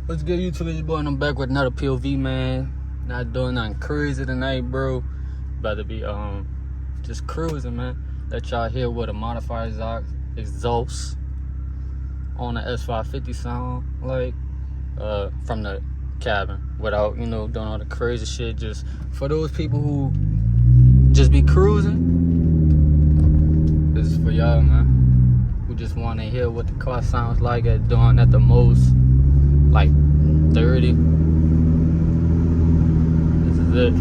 What's good, YouTube? It's your boy, and I'm back with another POV, man. Not doing nothing crazy tonight, bro. About to be just cruising, man. Let y'all hear what a modified exhaust on the S550 sound like from the cabin, without doing all the crazy shit. Just for those people who just be cruising, this is for y'all, man, who just want to hear what the car sounds like at doing at the most like 30. This is it.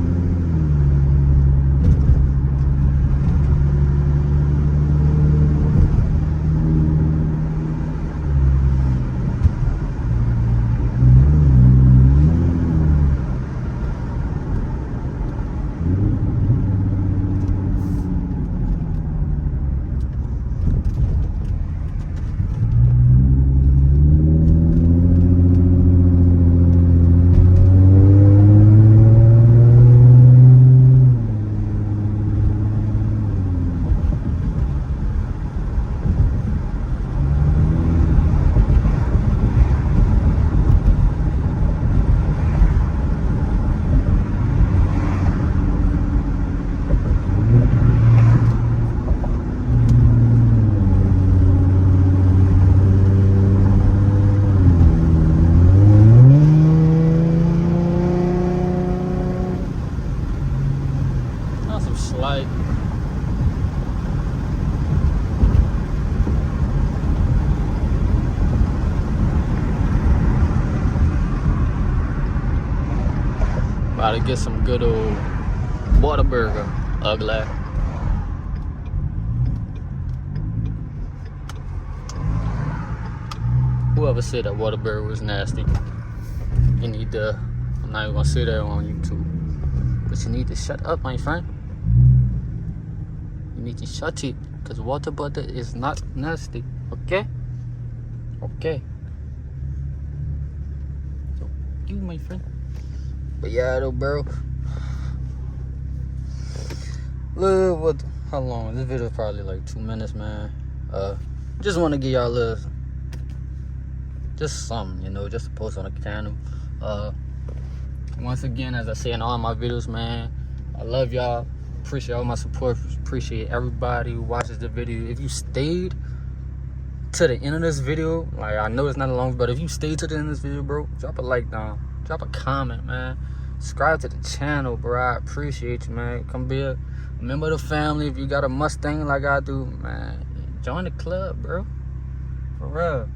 Like, about to get some good old Whataburger, ugly. Whoever said that Whataburger was nasty, you need to, I'm not even gonna say that on YouTube, but you need to shut up, my friend. You need to shut it, because water butter is not nasty, okay? Okay. So, you, my friend. But yeah, though, bro. Look, how long? This video is probably like 2 minutes, man. Just want to give y'all a little, just something, just to post on the channel. Once again, as I say in all my videos, man, I love y'all. Appreciate all my support. Appreciate everybody who watches the video. If you stayed to the end of this video, like, I know it's not long, but if you stayed to the end of this video, bro, drop a like down, drop a comment, man. Subscribe to the channel, bro. I appreciate you, man. Come be a member of the family. If you got a Mustang like I do, man, join the club, bro. For real.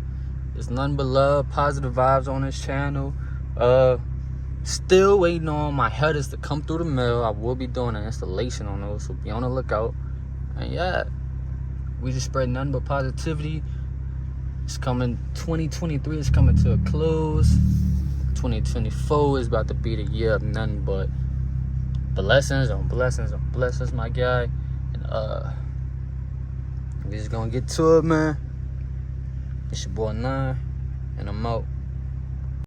It's nothing but love, positive vibes on this channel. Still waiting on my headers to come through the mail. I will be doing an installation on those, so be on the lookout. And yeah, we just spread nothing but positivity. It's coming, 2023 is coming to a close. 2024 is about to be the year of nothing but blessings on blessings on blessings, my guy. And we just gonna get to it, man. It's your boy 9, and I'm out.